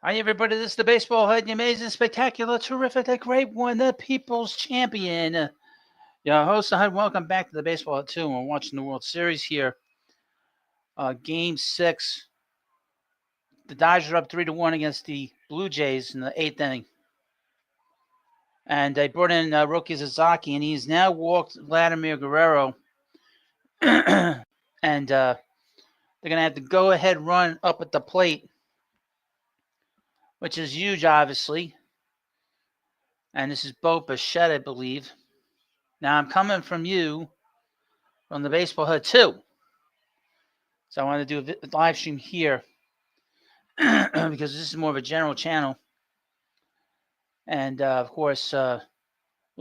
Hi, everybody. This is the Baseball Hut, the amazing, spectacular, terrific, the great one, the people's champion. Your host, the Hut. Welcome back to the Baseball Hut 2. We're watching the World Series here. Game 6. The Dodgers are up 3-1 against the Blue Jays in the 8th inning. And they brought in Roki Sasaki, and he's now walked Vladimir Guerrero. And they're going to have to go ahead run up at the plate, which is huge, obviously. And this is Bo Bichette, I believe. Now, I'm coming from you from the Baseball Hut 2. So I want to do a live stream here because this is more of a general channel. And, of course, we'll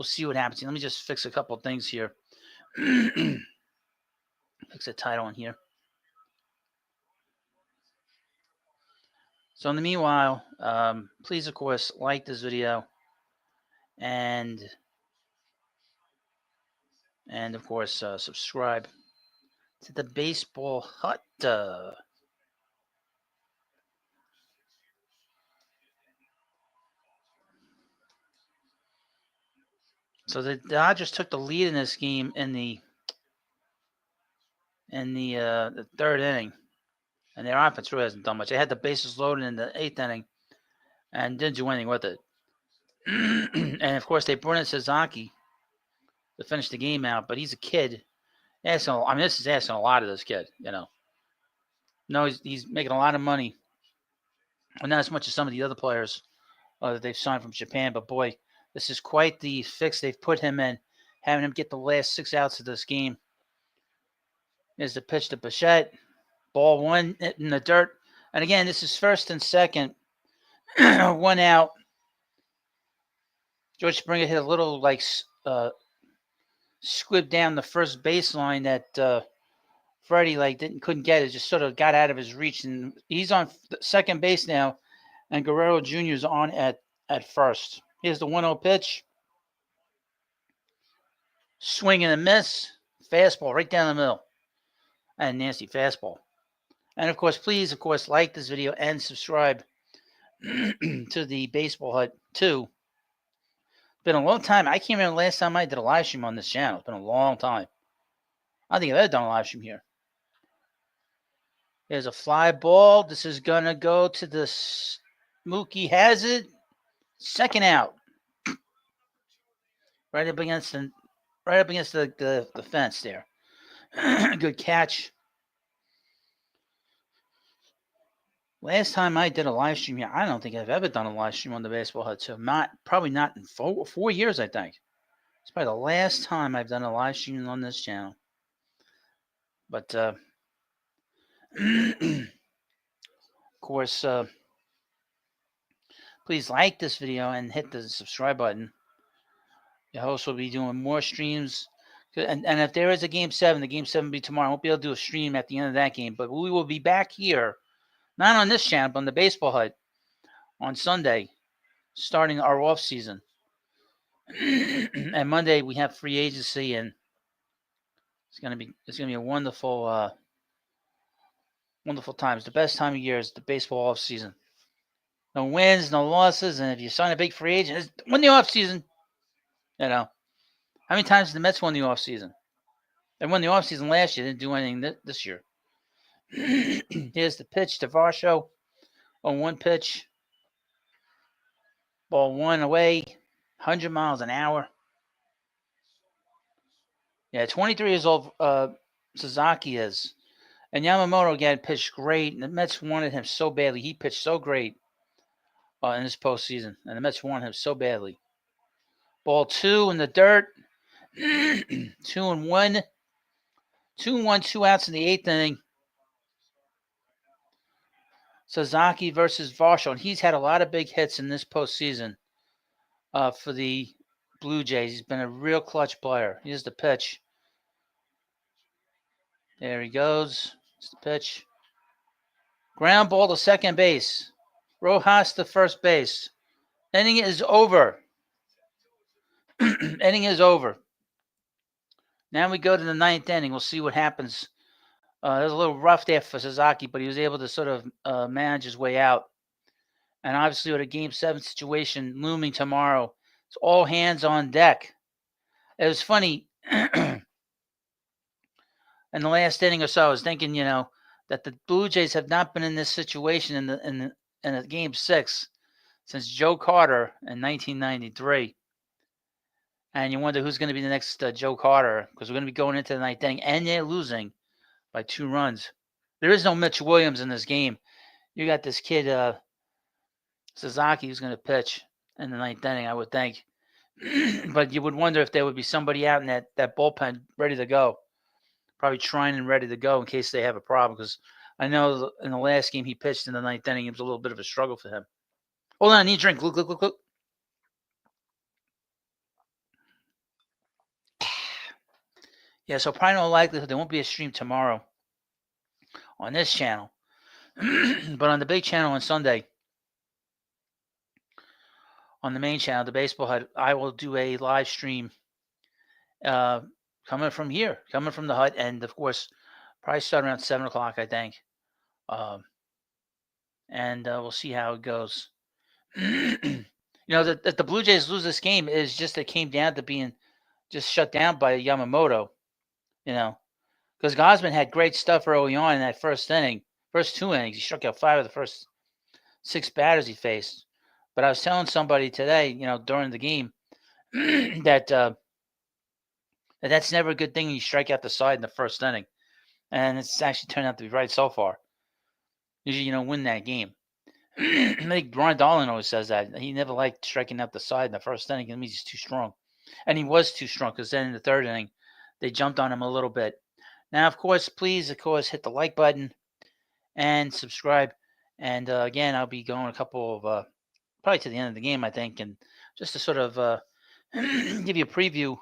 see what happens. Let me just fix a couple of things here. Fix the title in here. So in the meanwhile, please, of course, like this video. And of course, subscribe to the Baseball Hut. So the Dodgers took the lead in this game in the third inning, and their offense really hasn't done much. They had the bases loaded in the 8th inning and didn't do anything with it. And of course, they brought in Sasaki to finish the game out, but he's a kid. This is asking a lot of this kid, No, he's making a lot of money, and not as much as some of the other players that they've signed from Japan. But boy, this is quite the fix they've put him in, having him get the last 6 outs of this game. Here's the pitch to Bichette. Ball 1 in the dirt. And again, this is first and second. 1 out. George Springer hit a little squib down the first baseline that Freddie couldn't get it. Just sort of got out of his reach, and he's on second base now, and Guerrero Jr. is on at first. Here's the 1-0 pitch. Swing and a miss. Fastball right down the middle. And nasty fastball. And of course, please, like this video and subscribe to the Baseball Hut 2. It's been a long time. I can't remember the last time I did a live stream on this channel. It's been a long time. I don't think I've ever done a live stream here. There's a fly ball. This is going to go to the Mookie has it. Second out. Right up against the fence there. Good catch. Last time I did a live stream here, I don't think I've ever done a live stream on the Baseball Hut. So probably not in 4 years, I think. It's probably the last time I've done a live stream on this channel. But, of course, please like this video and hit the subscribe button. The host will be doing more streams. And if there is a Game 7, the Game 7 will be tomorrow. I won't be able to do a stream at the end of that game. But we will be back here, not on this channel, but on the Baseball Hut on Sunday, starting our off season. And Monday we have free agency, and it's gonna be a wonderful wonderful time. It's the best time of year is the baseball off season. No wins, no losses, and if you sign a big free agent, it's win the off season. How many times did the Mets won the off season? They won the off season last year. They didn't do anything this year. Here's the pitch to Varsho on 1 pitch. Ball 1 away, 100 miles an hour. Yeah, 23 years old Sasaki is. And Yamamoto again pitched great. And the Mets wanted him so badly. He pitched so great in this postseason. And the Mets wanted him so badly. Ball 2 in the dirt. 2-1. 2-1, 2 outs in the 8th inning. Sasaki versus Varsho. And he's had a lot of big hits in this postseason for the Blue Jays. He's been a real clutch player. Here's the pitch. There he goes. It's the pitch. Ground ball to second base. Rojas to first base. Inning is over. Inning is over. Now we go to the 9th inning. We'll see what happens. It was a little rough there for Sasaki, but he was able to sort of manage his way out. And obviously with a Game 7 situation looming tomorrow, it's all hands on deck. It was funny in the last inning or so. I was thinking, that the Blue Jays have not been in this situation in a Game 6 since Joe Carter in 1993. And you wonder who's going to be the next Joe Carter, because we're going to be going into the ninth inning and they're losing by 2 runs. There is no Mitch Williams in this game. You got this kid Sasaki who's going to pitch in the ninth inning, I would think. But you would wonder if there would be somebody out in that bullpen ready to go, probably trying and ready to go in case they have a problem. Because I know in the last game he pitched in the ninth inning, it was a little bit of a struggle for him. Hold on, I need a drink. Look, look, look, look. Yeah, so probably no likelihood there won't be a stream tomorrow on this channel. But on the big channel on Sunday, on the main channel, the Baseball Hut, I will do a live stream coming from here, coming from the hut, and of course, probably start around 7 o'clock, I think. And we'll see how it goes. That the Blue Jays lose this game is just it came down to being just shut down by Yamamoto, because Gausman had great stuff early on in that first inning, first 2 innings. He struck out 5 of the first 6 batters he faced. But I was telling somebody today, during the game, that that's never a good thing when you strike out the side in the first inning. And it's actually turned out to be right so far. Usually you don't win that game. I think Ron Darling always says that. He never liked striking out the side in the first inning. It means he's too strong. And he was too strong because then in the third inning, they jumped on him a little bit. Now, of course, please, hit the like button and subscribe. And again, I'll be going a couple of, probably to the end of the game, I think, and just to sort of give you a preview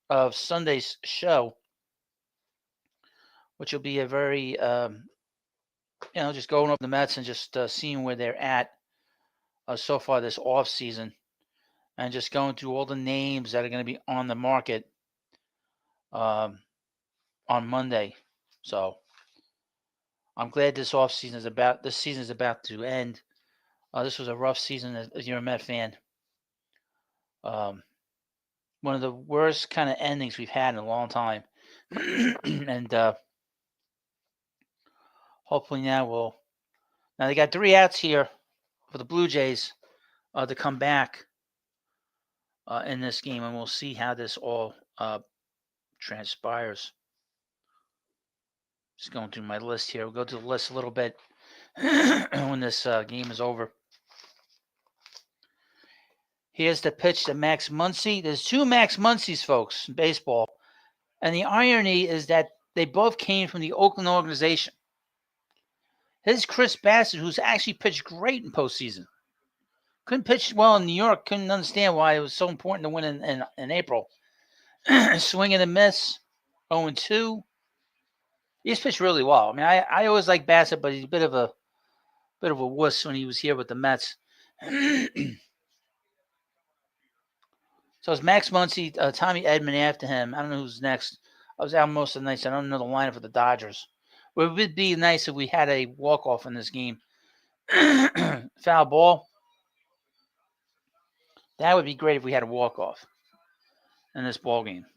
of Sunday's show, which will be a very, just going over the Mets and just seeing where they're at so far this off season, and just going through all the names that are going to be on the market on Monday. So I'm glad this season is about to end. This was a rough season as you're a Met fan. One of the worst kind of endings we've had in a long time. And hopefully now they got 3 outs here for the Blue Jays to come back in this game, and we'll see how this all transpires. Just going through my list here. We'll go through the list a little bit when this game is over. Here's the pitch to Max Muncy. There's 2 Max Muncies, folks, in baseball. And the irony is that they both came from the Oakland organization. His Chris Bassett, who's actually pitched great in postseason. Couldn't pitch well in New York. Couldn't understand why it was so important to win in April. Swing and a miss. 0-2. He's pitched really well. I mean, I always like Bassett, but he's a bit of a wuss when he was here with the Mets. So it's Max Muncy, Tommy Edman after him. I don't know who's next. I was out most of the night, so I don't know the lineup for the Dodgers. It would be nice if we had a walk-off in this game. Foul ball. That would be great if we had a walk-off in this ball game.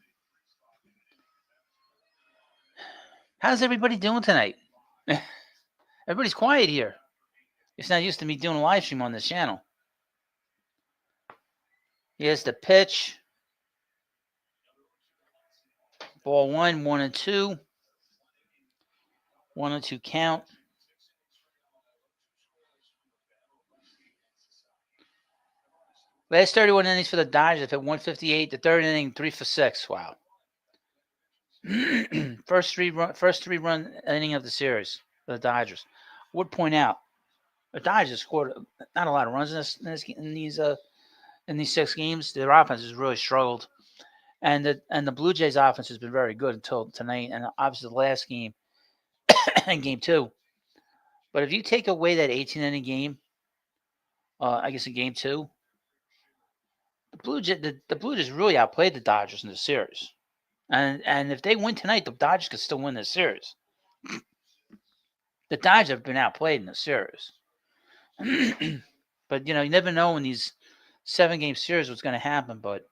How's everybody doing tonight? Everybody's quiet here. It's not used to me doing a live stream on this channel. Here's the pitch. Ball 1, 1-2. 1-2 count. Last 31 innings for the Dodgers have hit 158. The third inning, 3 for 6. Wow. First three run inning of the series for the Dodgers. I would point out the Dodgers scored not a lot of runs in these 6 games. Their offense has really struggled, and the Blue Jays offense has been very good until tonight, and obviously the last game and game 2. But if you take away that 18-inning game, I guess in game 2, the Blue Jays really outplayed the Dodgers in the series. And if they win tonight, the Dodgers could still win this series. The Dodgers have been outplayed in the series. But But you never know when these 7-game series what's going to happen. But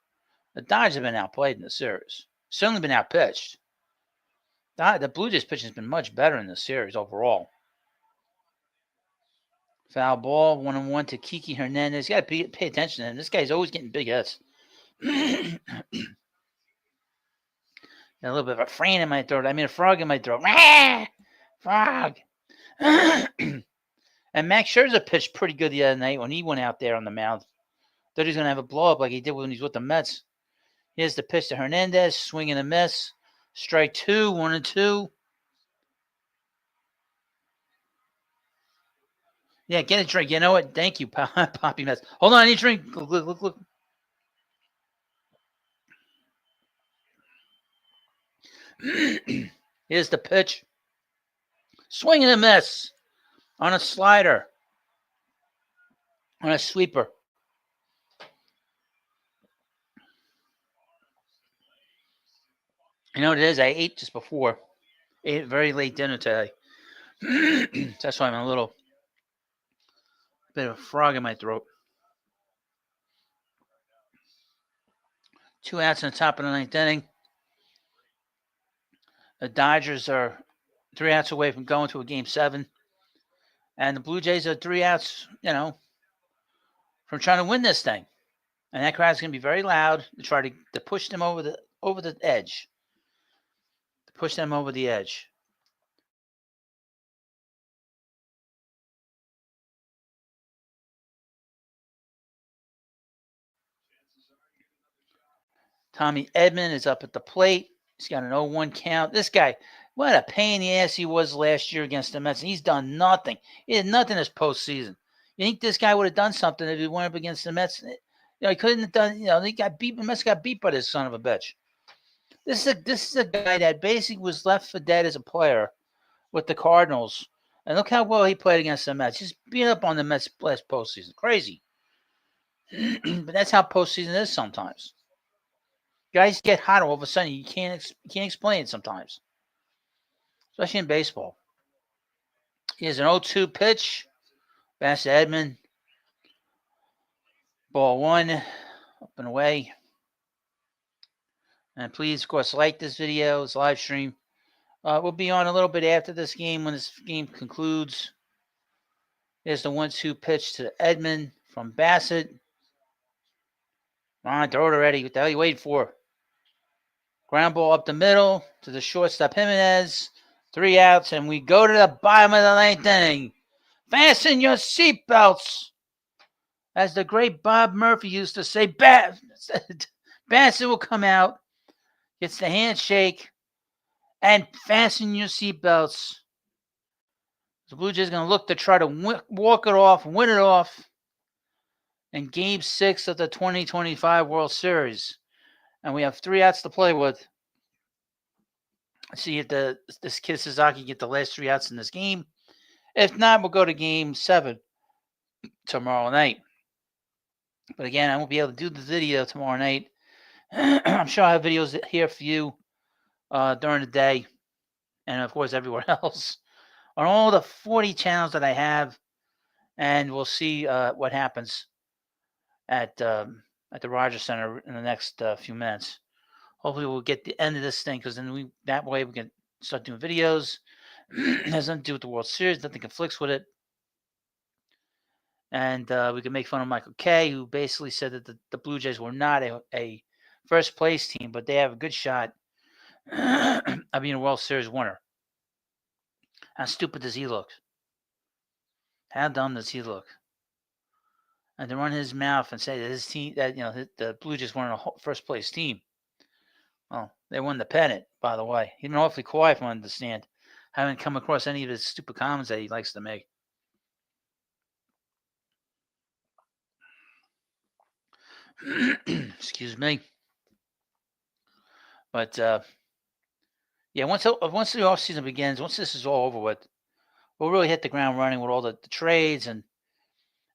the Dodgers have been outplayed in the series. Certainly been outpitched. The Blue Jays pitching has been much better in the series overall. Foul ball, 1-1 to Kiki Hernandez. You got to pay attention to him. This guy's always getting big hits. A little bit of a frame in my throat. A frog in my throat. Frog. And Max Scherzer pitched pretty good the other night when he went out there on the mound. Thought he was going to have a blow-up like he did when he was with the Mets. Here's the pitch to Hernandez. Swing and a miss. Strike 2, 1-2. Yeah, get a drink. You know what? Thank you, Poppy Mets. Hold on, I need a drink. Look. Here's the pitch. Swing and a miss on a slider. On a sweeper. You know what it is? I ate just before. Ate very late dinner today. That's why I'm a little bit of a frog in my throat. 2 outs in the top of the 9th inning. The Dodgers are 3 outs away from going to a Game 7. And the Blue Jays are 3 outs, from trying to win this thing. And that crowd's going to be very loud to try to push them over the edge. To push them over the edge. Tommy Edman is up at the plate. He's got an 0-1 count. This guy, what a pain in the ass he was last year against the Mets. And he's done nothing. He did nothing this postseason. You think this guy would have done something if he went up against the Mets? He couldn't have done. He got beat. The Mets got beat by this son of a bitch. This is a guy that basically was left for dead as a player with the Cardinals. And look how well he played against the Mets. He's beat up on the Mets last postseason. Crazy. But that's how postseason is sometimes. Guys get hot all of a sudden. You can't explain it sometimes, especially in baseball. Here's an 0-2 pitch. Pass to Edman. Ball 1. Up and away. And please, of course, like this video. It's live stream. We'll be on a little bit after this game when this game concludes. Here's the 1-2 pitch to Edman from Bassett. Come on, throw it already. What the hell are you waiting for? Ground ball up the middle to the shortstop Jimenez. 3 outs, and we go to the bottom of the 9th inning. Fasten your seatbelts. As the great Bob Murphy used to say, Bassett will come out, gets the handshake, and fasten your seatbelts. The Blue Jays are going to look to try to walk it off, win it off in Game 6 of the 2025 World Series. And we have 3 outs to play with. Let's see if this kid Sasaki get the last 3 outs in this game. If not, we'll go to Game 7 tomorrow night. But again, I won't be able to do the video tomorrow night. I'm sure I have videos here for you during the day. And, of course, everywhere else. On all the 40 channels that I have. And we'll see what happens at the Rogers Center in the next few minutes. Hopefully we'll get the end of this thing because then that way we can start doing videos. It has nothing to do with the World Series. Nothing conflicts with it. And we can make fun of Michael Kay, who basically said that the Blue Jays were not a first place team, but they have a good shot of being a World Series winner. How stupid does he look? How dumb does he look? And to run his mouth and say that his team, that the Blue Jays weren't a first place team. Well, they won the pennant, by the way. He's been awfully quiet from what I understand. Haven't come across any of his stupid comments that he likes to make. Excuse me. But yeah, once the off season begins, once this is all over with, we'll really hit the ground running with all the trades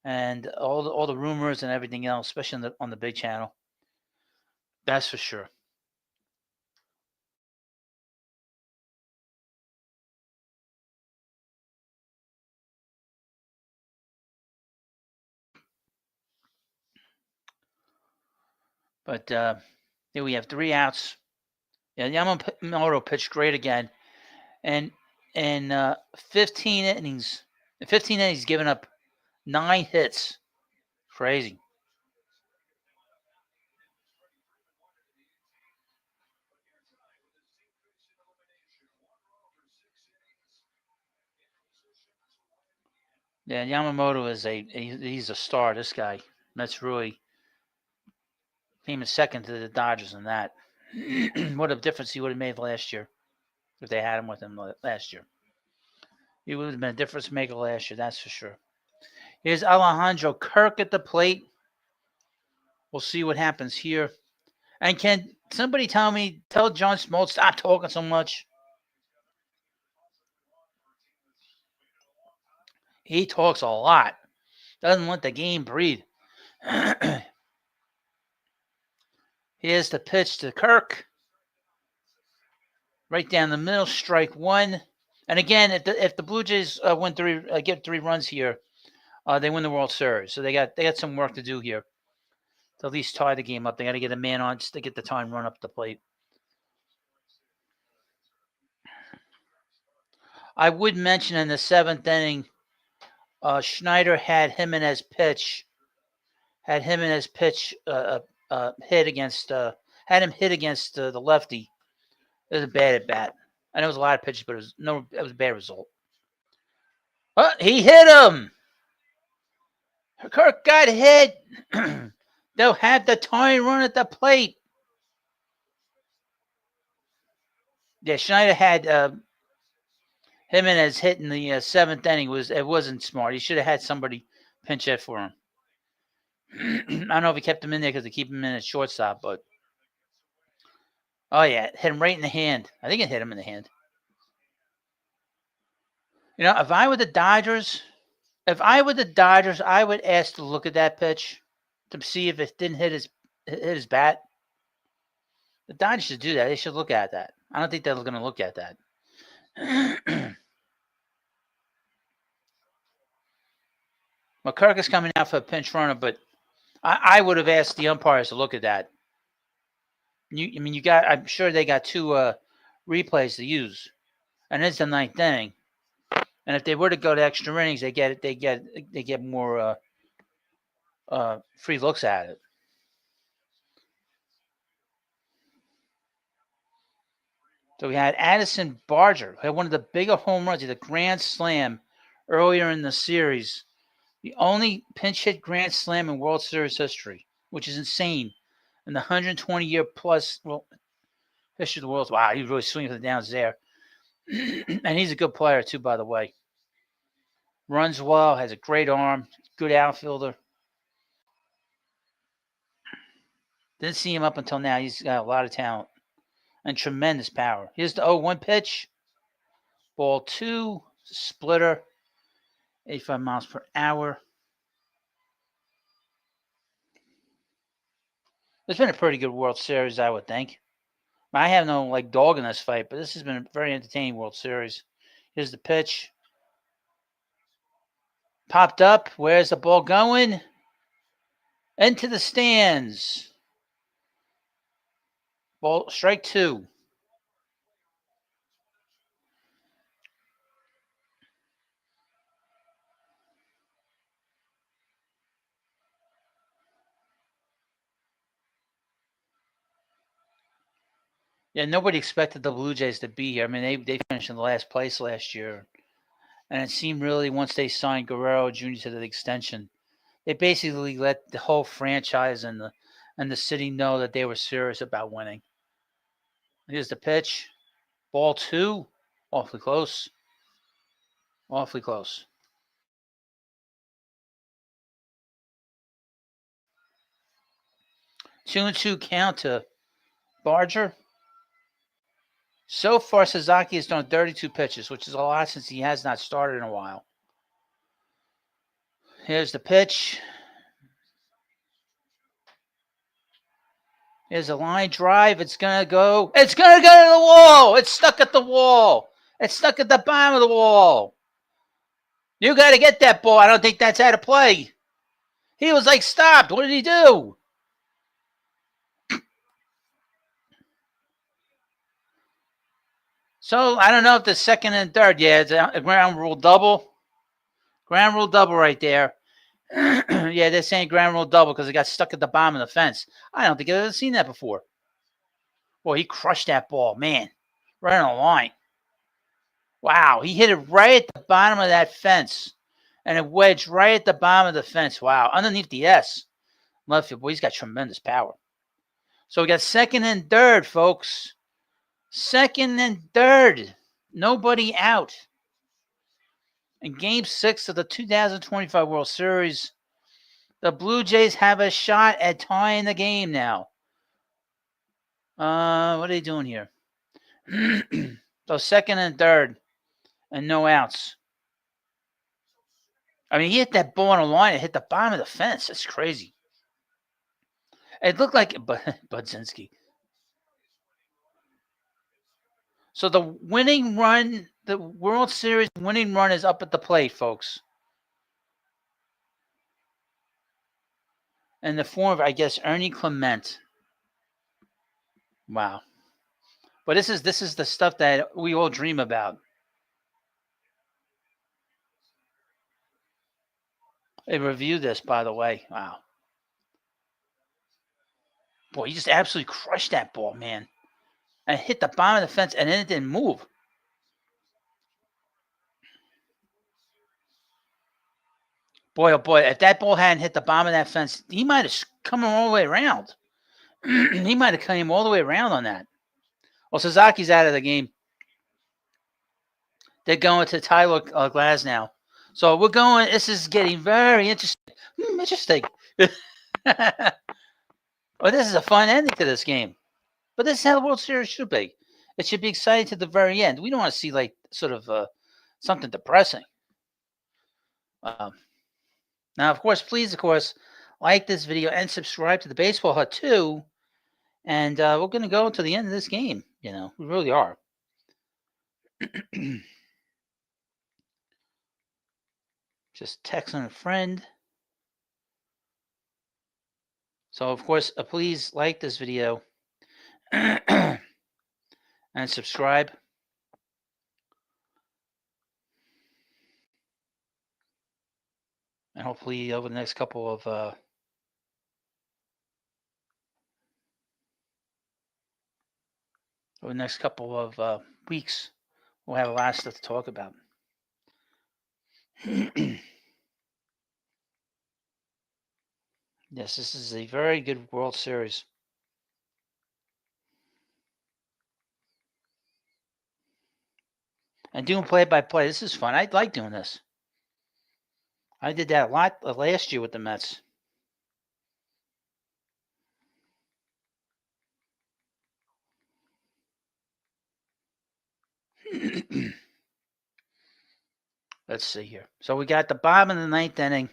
and all the rumors and everything else, especially on the big channel. That's for sure. But here we have 3 outs. Yeah, Yamamoto pitched great again, and in 15 innings, given up 9 hits. Crazy. Yeah, Yamamoto is he's a star. This guy, that's really came in second to the Dodgers in that. What a difference he would have made last year if they had him with him last year. He would have been a difference maker last year, that's for sure. Here's Alejandro Kirk at the plate. We'll see what happens here. And can somebody tell John Smoltz, stop talking so much? He talks a lot. Doesn't let the game breathe. Here's the pitch to Kirk. Right down the middle, strike one. And again, if the Blue Jays get 3 runs here, they win the World Series. So they got some work to do here to at least tie the game up. They got to get a man on just to get the time run up the plate. I would mention in the 7th inning, Schneider had Jimenez pitch. Hit against had him hit against the lefty. It was a bad at bat. I know it was a lot of pitches, but it was a bad result. But he hit him. Kirk got hit. They'll have the tying run at the plate. Yeah, Schneider had Jimenez hit in the 7th inning. It wasn't smart. He should have had somebody pinch hit for him. I don't know if he kept him in there because they keep him in at shortstop, but oh yeah, hit him right in the hand. I think it hit him in the hand. You know, if I were the Dodgers, I would ask to look at that pitch to see if it didn't hit his bat. The Dodgers should do that. They should look at that. I don't think they're going to look at that. McCurk is coming out for a pinch runner, but I would have asked the umpires to look at that. I'm sure they got 2 replays to use, and it's the 9th inning. And if they were to go to extra innings, they get more free looks at it. So we had Addison Barger, who had one of the bigger home runs, he had a grand slam earlier in the series. The only pinch hit grand slam in World Series history, which is insane. In the 120-year plus history of the world. Wow, he was really swinging for the downs there. And he's a good player, too, by the way. Runs well, has a great arm, good outfielder. Didn't see him up until now. He's got a lot of talent and tremendous power. Here's the 0-1 pitch. Ball 2, splitter, 85 miles per hour. It's been a pretty good World Series, I would think. I have no dog in this fight, but this has been a very entertaining World Series. Here's the pitch. Popped up. Where's the ball going? Into the stands. Ball, strike 2. Yeah, nobody expected the Blue Jays to be here. I mean, they finished in the last place last year. And it seemed really once they signed Guerrero Jr. to the extension, they basically let the whole franchise and the city know that they were serious about winning. Here's the pitch. Ball 2. Awfully close. Awfully close. 2-2 count to Barger. So far, Sasaki has done 32 pitches, which is a lot since he has not started in a while. Here's the pitch. Here's a line drive. It's going to go. It's going to go to the wall. It's stuck at the wall. It's stuck at the bottom of the wall. You got to get that ball. I don't think that's out of play. He was stopped. What did he do? So I don't know if the second and third. Yeah, it's a ground rule double. Ground rule double right there. Yeah, they're saying ground rule double because it got stuck at the bottom of the fence. I don't think I've ever seen that before. Boy, he crushed that ball, man. Right on the line. Wow, he hit it right at the bottom of that fence. And it wedged right at the bottom of the fence. Wow, underneath the S. Left field, boy, he's got tremendous power. So we got second and third, folks. Second and third. Nobody out. In Game 6 of the 2025 World Series, the Blue Jays have a shot at tying the game now. What are they doing here? So second and third, and no outs. I mean, he hit that ball on the line. It hit the bottom of the fence. That's crazy. It looked like Budzinski. So the winning run, the World Series winning run is up at the plate, folks. In the form of, I guess, Ernie Clement. Wow. But this is the stuff that we all dream about. They reviewed this, by the way. Wow. Boy, he just absolutely crushed that ball, man. And hit the bottom of the fence, and then it didn't move. Boy, oh boy, if that ball hadn't hit the bottom of that fence, he might have come all the way around. He might have came all the way around on that. Well, Suzuki's out of the game. They're going to Tyler Glasnow. So we're going. This is getting very interesting. Interesting. Well, this is a fun ending to this game. But this is how the World Series should be. It should be exciting to the very end. We don't want to see like sort of something depressing. Now, of course, please, like this video and subscribe to the Baseball Hut too. And we're going to go to the end of this game. You know, we really are. Just texting a friend. So, of course, please like this video and subscribe. And hopefully over the next couple of weeks, we'll have a lot of stuff to talk about. Yes, this is a very good World Series. And doing play-by-play, this is fun. I like doing this. I did that a lot last year with the Mets. Let's see here. So we got the bottom of the ninth inning.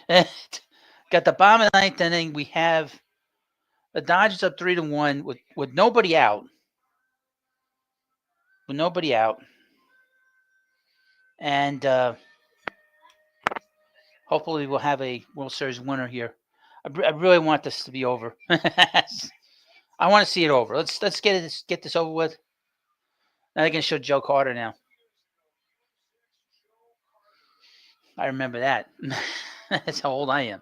Got the bottom of the ninth inning. We have the Dodgers up 3-1 with nobody out. With nobody out. And hopefully we'll have a World Series winner here. I really want this to be over. I want to see it over. Let's get this over with. Now they can show Joe Carter now. I remember that. That's how old I am.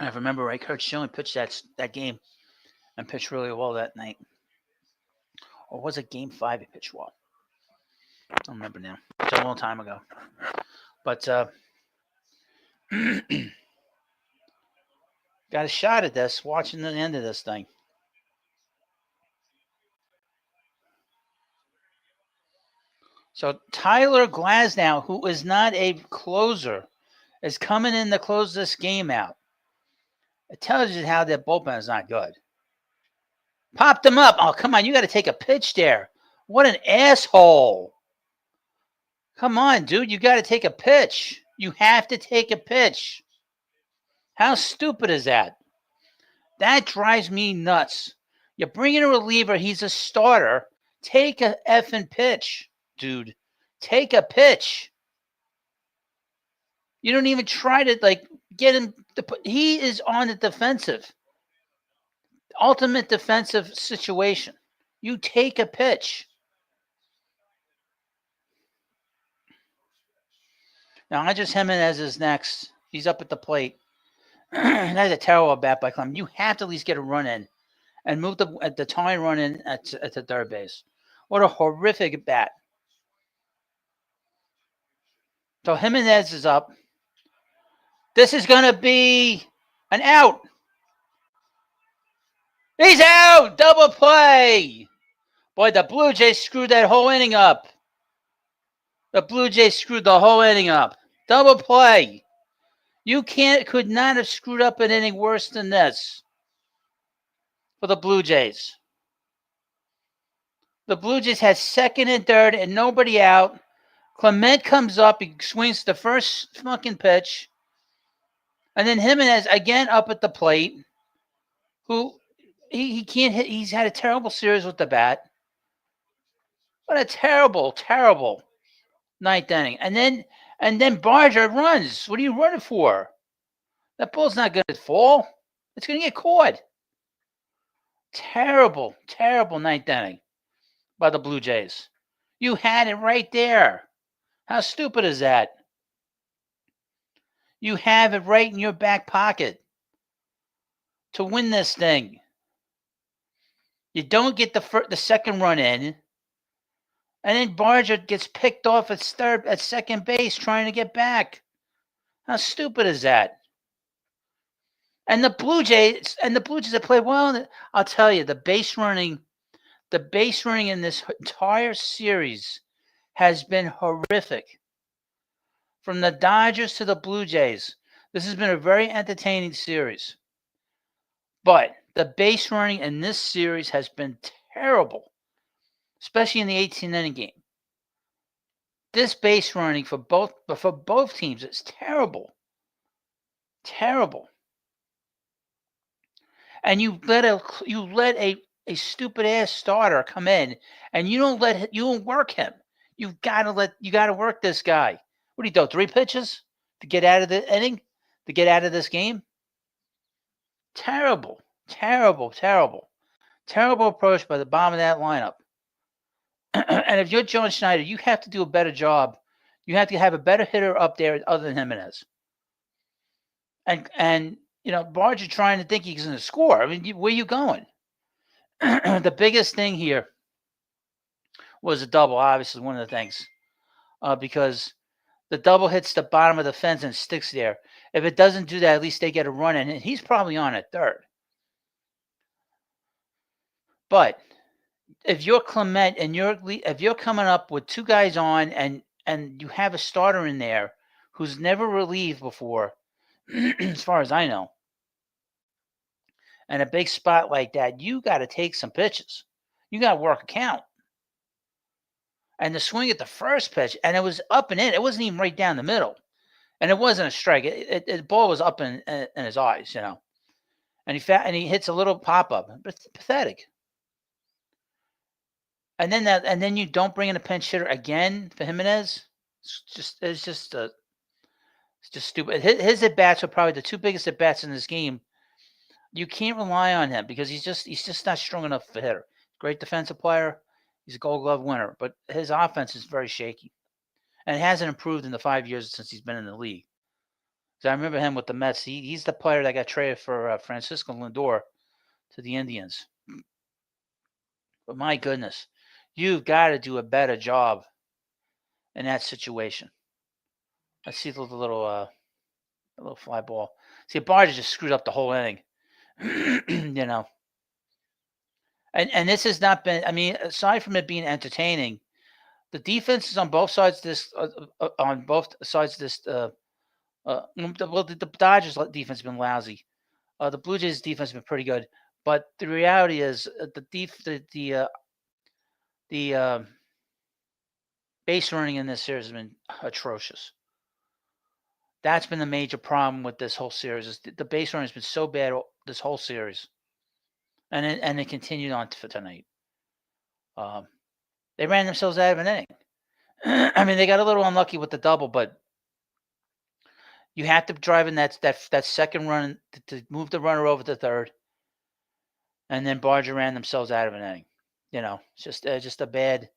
And if I remember right, Kurt Schilling pitched that game and pitched really well that night. Or was it Game 5 he pitched well? I don't remember now. It's a long time ago. But got a shot at this, watching the end of this thing. So Tyler Glasnow, who is not a closer, is coming in to close this game out. It tells you how that bullpen is not good. Popped him up. Oh, come on. You got to take a pitch there. What an asshole. Come on, dude. You got to take a pitch. You have to take a pitch. How stupid is that? That drives me nuts. You're bringing a reliever. He's a starter. Take a effing pitch, dude. Take a pitch. You don't even try to get him to put. He is on the defensive, ultimate defensive situation. You take a pitch. Now, Andres Gimenez is next. He's up at the plate. That's a terrible bat by Clem. You have to at least get a run in and move the tying run in at the third base. What a horrific bat. So Gimenez is up. This is going to be an out. He's out! Double play! Boy, the Blue Jays screwed that whole inning up. The Blue Jays screwed the whole inning up. Double play. You could not have screwed up an inning worse than this for the Blue Jays. The Blue Jays had second and third and nobody out. Clement comes up. He swings the first fucking pitch. And then Gimenez again up at the plate. Who he can't hit. He's had a terrible series with the bat. What a terrible, terrible ninth inning. And then Barger runs. What are you running for? That ball's not going to fall. It's going to get caught. Terrible, terrible ninth inning by the Blue Jays. You had it right there. How stupid is that? You have it right in your back pocket to win this thing. You don't get the second run in, and then Barger gets picked off at second base trying to get back. How stupid is that? And the Blue Jays have played well. I'll tell you, the base running in this entire series has been horrific. From the Dodgers to the Blue Jays, this has been a very entertaining series. But the base running in this series has been terrible, especially in the 18-inning game. This base running for both teams is terrible. Terrible. And you let a stupid ass starter come in, and you don't work him. You got to work this guy. What do you do? 3 pitches to get out of the inning, to get out of this game? Terrible, terrible, terrible, terrible approach by the bottom of that lineup. And if you're John Schneider, you have to do a better job. You have to have a better hitter up there other than Gimenez. And Barger trying to think he's going to score. I mean, where are you going? The biggest thing here was a double, obviously, one of the things. Because the double hits the bottom of the fence and sticks there. If it doesn't do that, at least they get a run in. And he's probably on at third. But if you're Clement and if you're coming up with 2 guys on and you have a starter in there who's never relieved before, as far as I know, and a big spot like that, you got to take some pitches. You got to work a count. And the swing at the first pitch, and it was up and in. It wasn't even right down the middle. And it wasn't a strike. The ball was up in his eyes, And he hits a little pop-up. But it's pathetic. And then you don't bring in a pinch hitter again for Gimenez. It's just stupid. His at-bats are probably the 2 biggest at-bats in this game. You can't rely on him because he's just not strong enough for hitter. Great defensive player. He's a Gold Glove winner, but his offense is very shaky, and it hasn't improved in the 5 years since he's been in the league. So I remember him with the Mets. He's the player that got traded for Francisco Lindor to the Indians. But my goodness, you've got to do a better job in that situation. I see the little fly ball. See, Barger just screwed up the whole inning. And this has not been. I mean, aside from it being entertaining, the defense is on both sides of this. The Dodgers' defense has been lousy. The Blue Jays' defense has been pretty good, but the reality is the base running in this series has been atrocious. That's been the major problem with this whole series. Is the base running has been so bad this whole series, and it continued on for tonight. They ran themselves out of an inning. I mean, they got a little unlucky with the double, but You have to drive in that second run to move the runner over to third, and then Barger ran themselves out of an inning. It's just a bad.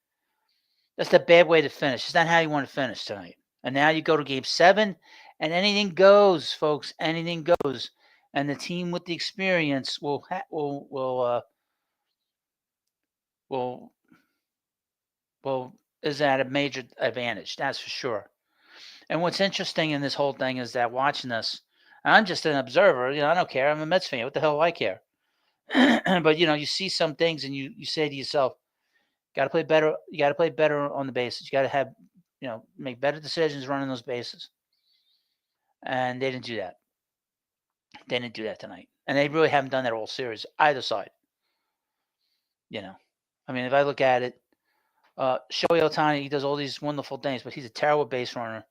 That's a bad way to finish. It's not how you want to finish tonight. And now you go to Game 7, and anything goes, folks. Anything goes, and the team with the experience will is at a major advantage. That's for sure. And what's interesting in this whole thing is that watching this, I'm just an observer. I don't care. I'm a Mets fan. What the hell do I care? But you see some things, and you say to yourself, "Got to play better. You got to play better on the bases. You got to have, make better decisions running those bases." And they didn't do that. They didn't do that tonight, and they really haven't done that all series, either side. I mean, if I look at it, Shohei Ohtani, he does all these wonderful things, but he's a terrible base runner.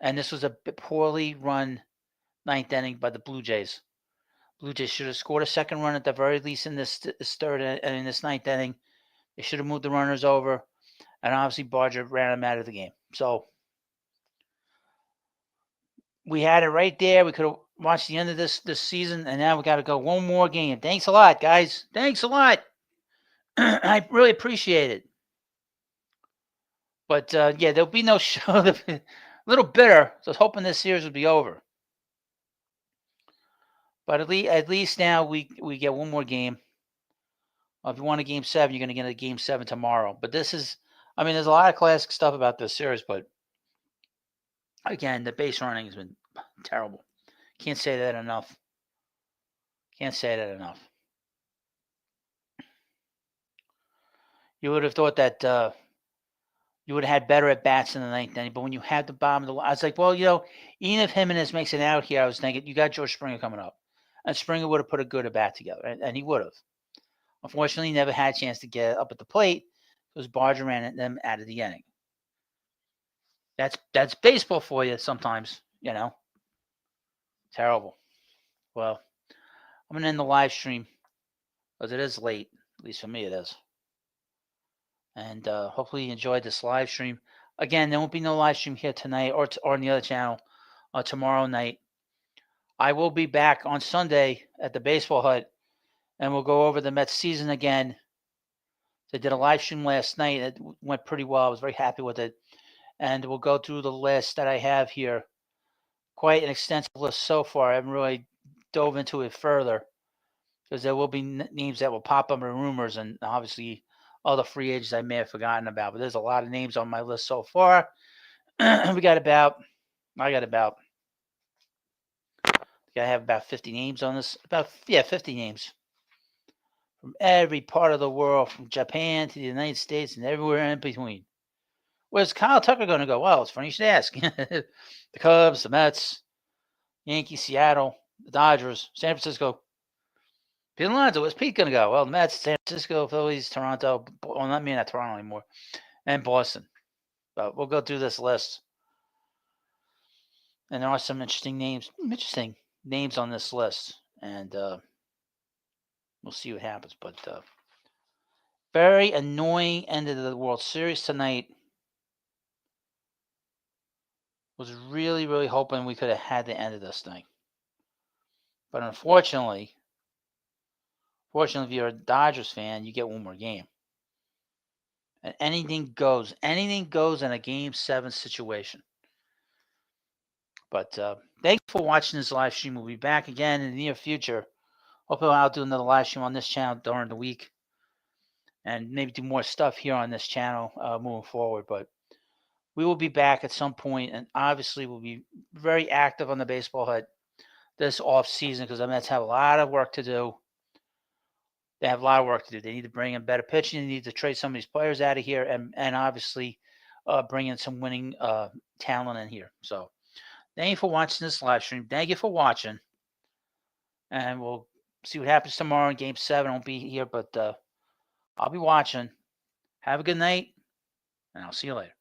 And this was a poorly run ninth inning by the Blue Jays. Blue Jays should have scored a second run at the very least in this third and in this ninth inning. They should have moved the runners over, and obviously Barger ran them out of the game. So we had it right there. We could have watched the end of this season, and now we got to go one more game. Thanks a lot, guys. Thanks a lot. I really appreciate it. But there'll be no show. A little bitter. So I was hoping this series would be over. But at least now we get one more game. If you want a Game 7, you're going to get a Game 7 tomorrow. But this is, there's a lot of classic stuff about this series, but again, the base running has been terrible. Can't say that enough. You would have thought that you would have had better at bats in the ninth inning, but when you had the bottom of the line, I was like, well, even if Jimenez makes it out here, I was thinking, you got George Springer coming up. And Springer would have put a good at bat together, and he would have. Unfortunately, he never had a chance to get up at the plate because Barger ran them out of the inning. That's baseball for you sometimes, Terrible. Well, I'm going to end the live stream because it is late. At least for me it is. And hopefully you enjoyed this live stream. Again, there won't be no live stream here tonight or on the other channel tomorrow night. I will be back on Sunday at the Baseball Hut, and we'll go over the Mets season again. They did a live stream last night. It went pretty well. I was very happy with it. And we'll go through the list that I have here. Quite an extensive list so far. I haven't really dove into it further because there will be names that will pop up in rumors, and obviously other free agents I may have forgotten about. But there's a lot of names on my list so far. I have about 50 names on this. 50 names from every part of the world, from Japan to the United States and everywhere in between. Where's Kyle Tucker going to go? Well, it's funny you should ask. The Cubs, the Mets, Yankees, Seattle, the Dodgers, San Francisco. Pete Alonso, where's Pete going to go? Well, the Mets, San Francisco, Phillies, Toronto. Well, not Toronto anymore. And Boston. But we'll go through this list. And there are some interesting names on this list. And we'll see what happens. But very annoying end of the World Series tonight. Was really, really hoping we could have had the end of this thing. But unfortunately, if you're a Dodgers fan, you get one more game. And anything goes. Anything goes in a Game 7 situation. But thanks for watching this live stream. We'll be back again in the near future. Hopefully I'll do another live stream on this channel during the week. And maybe do more stuff here on this channel moving forward. But we will be back at some point, and obviously we'll be very active on the Baseball Hut this off season because the Mets have a lot of work to do. They have a lot of work to do. They need to bring in better pitching. They need to trade some of these players out of here, and obviously bring in some winning talent in here. So thank you for watching this live stream. Thank you for watching, and we'll see what happens tomorrow in Game 7. I won't be here, but I'll be watching. Have a good night, and I'll see you later.